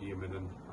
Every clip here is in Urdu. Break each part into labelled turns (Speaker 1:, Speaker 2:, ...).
Speaker 1: PMLN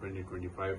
Speaker 1: 2025,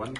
Speaker 1: 1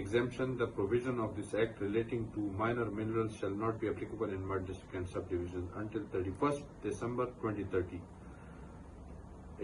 Speaker 1: Exemption: the provision of this act relating to minor minerals shall not be applicable in mud district and subdivision until 31st December 2030।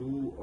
Speaker 1: 2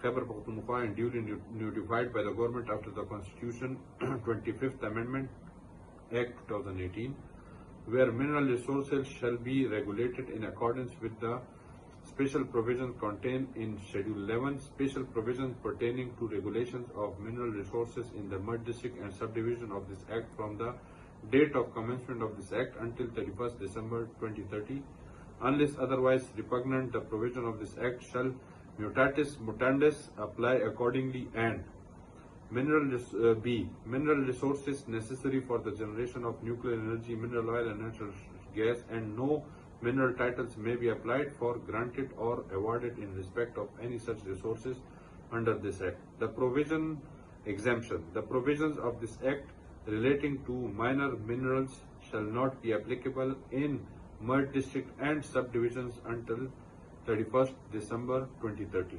Speaker 1: Khyber Pakhtunkhwa and duly notified by the government after the Constitution 25th Amendment Act 2018, where mineral resources shall be regulated in accordance with the special provisions contained in Schedule 11, special provisions pertaining to regulations of mineral resources in the mud district and subdivision of this Act from the date of commencement of this Act until 31st December 2030, unless otherwise repugnant, the provision of this Act shall mutatis mutandis apply accordingly, and mineral resources necessary for the generation of nuclear energy, mineral oil and natural gas, and no mineral titles may be applied for, granted or awarded in respect of any such resources under this Act. The provisions of this Act relating to minor minerals shall not be applicable in mud district and subdivisions until 31st December 2030।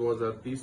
Speaker 1: 2030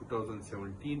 Speaker 1: 2017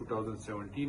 Speaker 1: 2017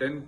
Speaker 1: 10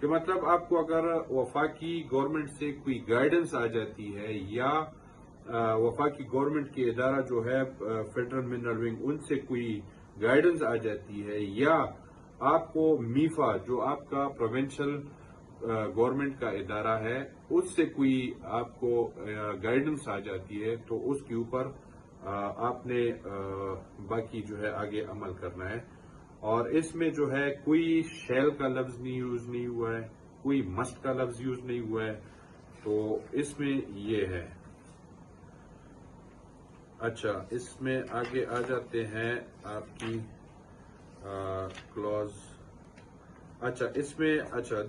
Speaker 1: کہ مطلب آپ کو اگر وفاقی گورنمنٹ سے کوئی گائیڈنس آ جاتی ہے یا وفاقی گورنمنٹ کے ادارہ جو ہے فیڈرل منرل ونگ ان سے کوئی گائیڈنس آ جاتی ہے یا آپ کو میفا جو آپ کا پروونشل گورنمنٹ کا ادارہ ہے اس سے کوئی آپ کو گائیڈنس آ جاتی ہے تو اس کے اوپر آپ نے باقی جو ہے آگے عمل کرنا ہے. اور اس میں جو ہے کوئی شیل کا لفظ نہیں یوز نہیں ہوا ہے, کوئی مسٹ کا لفظ یوز نہیں ہوا ہے, تو اس میں یہ ہے. اچھا اس میں آگے آ جاتے ہیں آپ کی کلوز. اچھا اس میں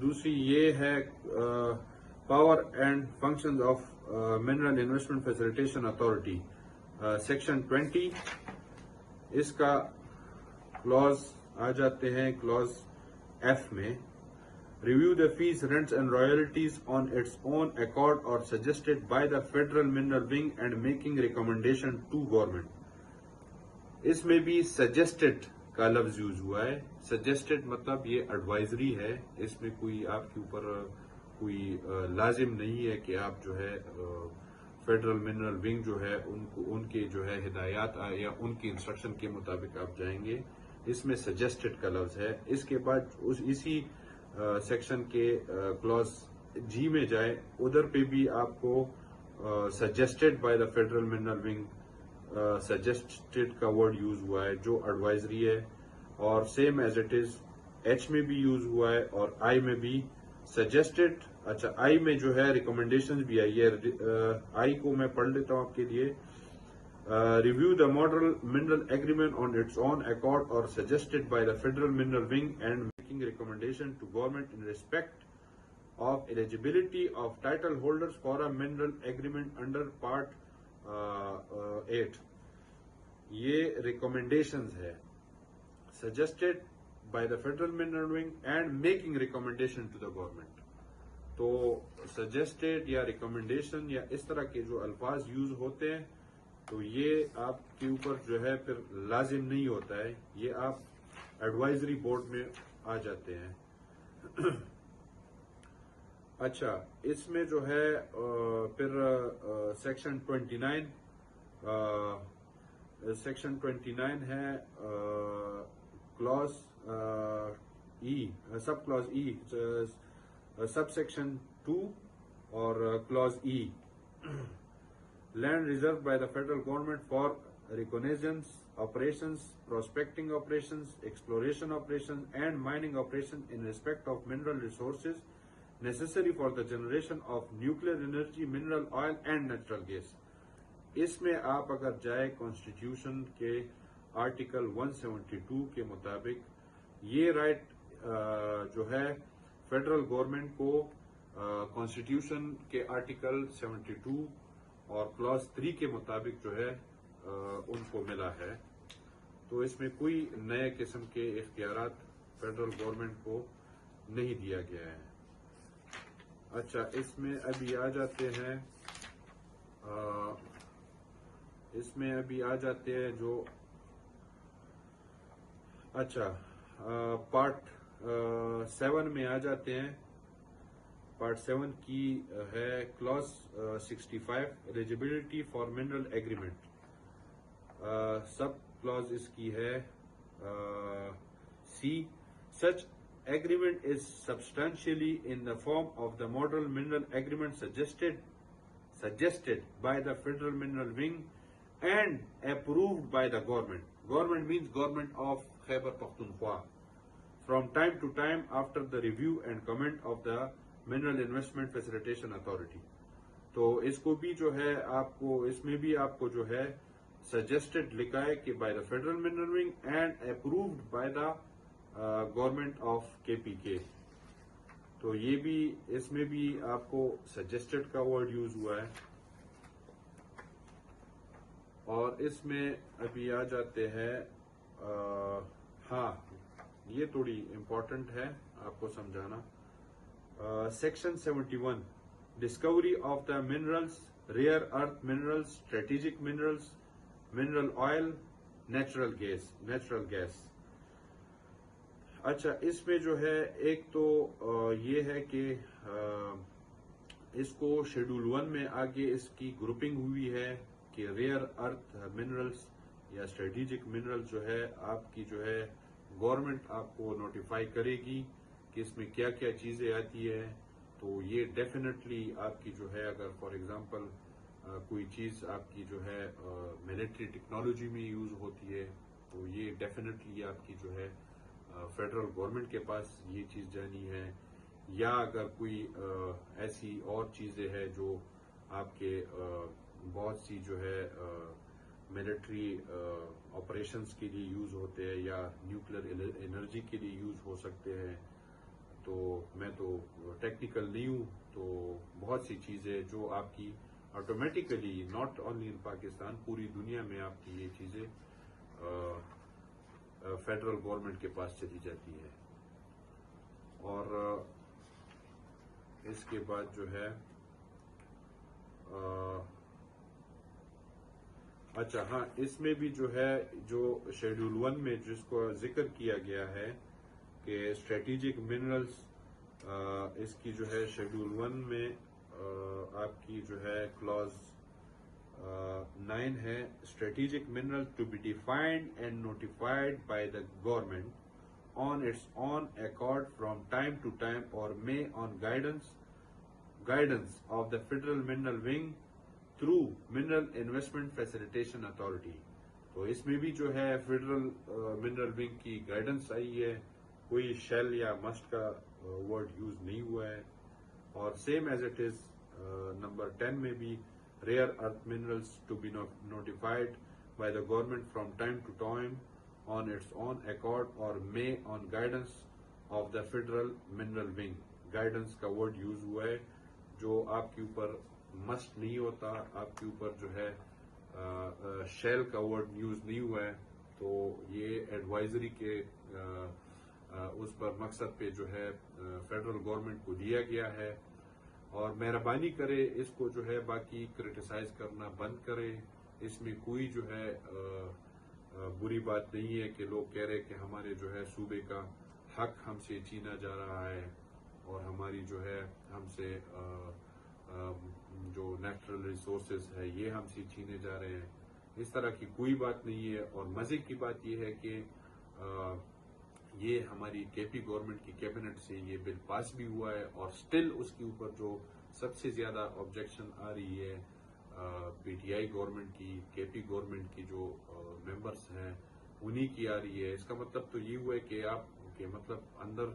Speaker 1: دوسری یہ ہے power and functions of mineral investment facilitation authority, section 20. اس کا کلوز آ جاتے ہیں کلوز ایف میں. Review the fees rents and royalties on its own accord or suggested by the federal mineral wing and making recommendation to government. اس میں بھی سجیسٹڈ کا لفظ یوز ہوا ہے. سجیسٹڈ مطلب یہ ایڈوائزری ہے, اس میں کوئی آپ کے اوپر کوئی لازم نہیں ہے کہ آپ جو ہے فیڈرل منرل ونگ جو ہے ان کے جو ہے ہدایات یا ان کی انسٹرکشن کے مطابق آپ جائیں گے. اس میں سجیسٹڈ کا لفظ ہے. اس کے بعد اسی سیکشن کے کلوز جی میں جائے, ادھر پہ بھی آپ کو suggested by the federal mineral wing suggested کا ورڈ یوز ہوا ہے جو ایڈوائزری ہے, اور same as it is H میں بھی یوز ہوا ہے اور آئی میں بھی سجیسٹڈ. اچھا آئی میں جو ہے ریکمنڈیشن بھی آئی ہے. آئی کو میں پڑھ لیتا ہوں آپ کے لیے. Review the model mineral agreement on its own accord or suggested by the federal mineral wing and making recommendation to government in respect of eligibility of title holders for a mineral agreement under part 8. یہ ریکمنڈیشنز ہے suggested by the federal mineral wing and making recommendation to the government. تو سجیسٹڈ یا ریکمنڈیشن یا اس طرح کے جو الفاظ یوز ہوتے ہیں تو یہ آپ کے اوپر جو ہے پھر لازم نہیں ہوتا ہے, یہ آپ ایڈوائزری بورڈ میں آ جاتے ہیں. اچھا اس میں جو ہے پھر سیکشن 29 ہے clause E, sub clause E, sub section 2 اور clause E. Land reserve by the federal government for reconnaissance operations, prospecting operations, exploration operation and mining operation in respect of mineral resources necessary for the generation of nuclear energy, mineral oil and natural gas. اس میں آپ اگر جائے کانسٹیٹیوشن کے آرٹیکل 172 کے مطابق یہ رائٹ جو ہے فیڈرل گورنمنٹ کو کانسٹیٹیوشن کے آرٹیکل 72 اور کلوز 3 کے مطابق جو ہے ان کو ملا ہے. تو اس میں کوئی نئے قسم کے اختیارات فیڈرل گورنمنٹ کو نہیں دیا گیا ہے. اچھا اس میں ابھی آ جاتے ہیں جو اچھا پارٹ 7 میں آ جاتے ہیں. پارٹ 7 کی ہے clause 65 eligibility for mineral agreement. Sub clause اس کی ہے سی. سچ agreement is substantially in the form of the model mineral agreement suggested by the federal mineral wing and approved by the government. Government means government of Khyber Pakhtunkhwa. From time to time after the review and comment of the Mineral Investment Facilitation Authority. تو اس کو بھی جو ہے آپ کو اس میں بھی آپ کو جو ہے suggested لکھا ہے کہ by the federal mineral wing and approved by the government of KPK. تو یہ بھی اس میں بھی آپ کو سجیسٹڈ کا ورڈ یوز ہوا ہے. اور اس میں ابھی آ جاتے ہیں ہاں یہ تھوڑی امپورٹنٹ ہے آپ کو سمجھانا. Section 71 discovery of the minerals, rare earth minerals, strategic minerals, mineral oil, natural gas. اچھا، اس میں جو ہے ایک تو یہ ہے کہ اس کو شیڈول 1 میں آگے اس کی گروپنگ ہوئی ہے کہ ریئر ارتھ منرلز یا اسٹریٹجک منرلز جو ہے آپ کی جو ہے گورنمنٹ آپ کو نوٹیفائی کرے گی کہ اس میں کیا کیا چیزیں آتی ہے. تو یہ ڈیفینیٹلی آپ کی جو ہے اگر فار ایگزامپل کوئی چیز آپ کی جو ہے ملٹری ٹیکنالوجی میں یوز ہوتی ہے تو یہ ڈیفینیٹلی آپ کی جو ہے فیڈرل گورنمنٹ کے پاس یہ چیز جانی ہے. یا اگر کوئی ایسی اور چیزیں ہیں جو آپ کے بہت سی جو ہے ملٹری آپریشنز کے لیے یوز ہوتے ہیں یا نیوکلیر انرجی کے لیے یوز ہو سکتے ہیں. تو میں تو ٹیکنیکل نہیں ہوں، تو بہت سی چیزیں جو آپ کی automatically not only in Pakistan پوری دنیا میں آپ کی یہ چیزیں فیڈرل گورنمنٹ کے پاس چلی جاتی ہے. اور اس کے بعد جو ہے اچھا ہاں، اس میں بھی جو ہے جو شیڈول 1 میں جس کو ذکر کیا گیا ہے کہ اسٹریٹجک منرلز، اس کی جو ہے شیڈول 1 میں آپ کی جو ہے کلاز 9 ہے strategic mineral to be defined and notified by the government on its own accord from time to time or may on guidance of the Federal Mineral Wing through Mineral Investment Facilitation Authority. تو اس میں بھی جو ہے فیڈرل منرل ونگ کی گائیڈنس آئی ہے، کوئی شیل یا مسٹ کا ورڈ یوز نہیں ہوا ہے. اور same as it is number 10 میں بھی rare earth minerals to be notified by the government from time to time on its own accord or may on guidance of the Federal Mineral Wing. Guidance کا ورڈ یوز ہوا ہے جو آپ کے اوپر مسٹ نہیں ہوتا، آپ کے اوپر جو ہے شیل کا ورڈ یوز نہیں ہوا ہے. تو یہ ایڈوائزری کے اس پر مقصد پہ جو ہے فیڈرل گورنمنٹ کو دیا گیا ہے. اور مہربانی کرے اس کو جو ہے باقی کرٹیسائز کرنا بند کرے. اس میں کوئی جو ہے بری بات نہیں ہے کہ لوگ کہہ رہے کہ ہمارے جو ہے صوبے کا حق ہم سے چھینا جا رہا ہے اور ہماری جو ہے ہم سے جو نیچرل ریسورسز ہے یہ ہم سے چھینے جا رہے ہیں. اس طرح کی کوئی بات نہیں ہے. اور مزے کی بات یہ ہے کہ یہ ہماری کے پی گورنمنٹ کی کیبنٹ سے یہ بل پاس بھی ہوا ہے اور سٹل اس کے اوپر جو سب سے زیادہ آبجیکشن آ رہی ہے پی ٹی آئی گورنمنٹ کی، کے پی گورنمنٹ کی جو ممبرس ہیں انہی کی آ رہی ہے. اس کا مطلب تو یہ ہوا ہے کہ آپ کے مطلب اندر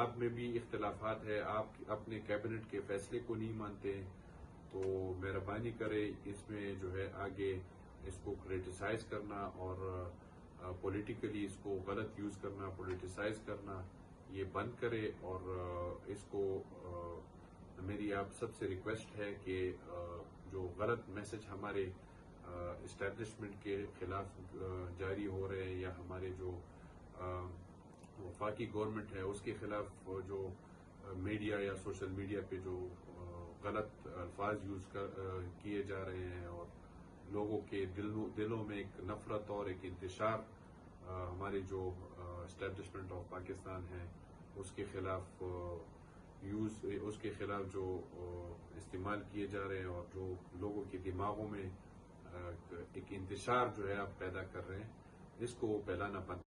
Speaker 1: آپ میں بھی اختلافات ہے، آپ اپنے کیبنٹ کے فیصلے کو نہیں مانتے. تو مہربانی کرے اس میں جو ہے آگے اس کو کرٹیسائز کرنا اور پولیٹیکلی اس کو غلط یوز کرنا، پولیٹیسائز کرنا یہ بند کرے. اور اس کو میری آپ سب سے ریکویسٹ ہے کہ جو غلط میسج ہمارے اسٹیبلشمنٹ کے خلاف جاری ہو رہے ہیں یا ہمارے جو وفاقی گورنمنٹ ہے اس کے خلاف جو میڈیا یا سوشل میڈیا پہ جو غلط الفاظ یوز کیے جا رہے ہیں اور لوگوں کے دلوں میں ایک نفرت اور ایک انتشار ہمارے جو اسٹیبلشمنٹ آف پاکستان ہے اس کے خلاف اس کے خلاف جو استعمال کیے جا رہے ہیں اور جو لوگوں کے دماغوں میں ایک انتشار جو ہے آپ پیدا کر رہے ہیں، اس کو پھیلانا بند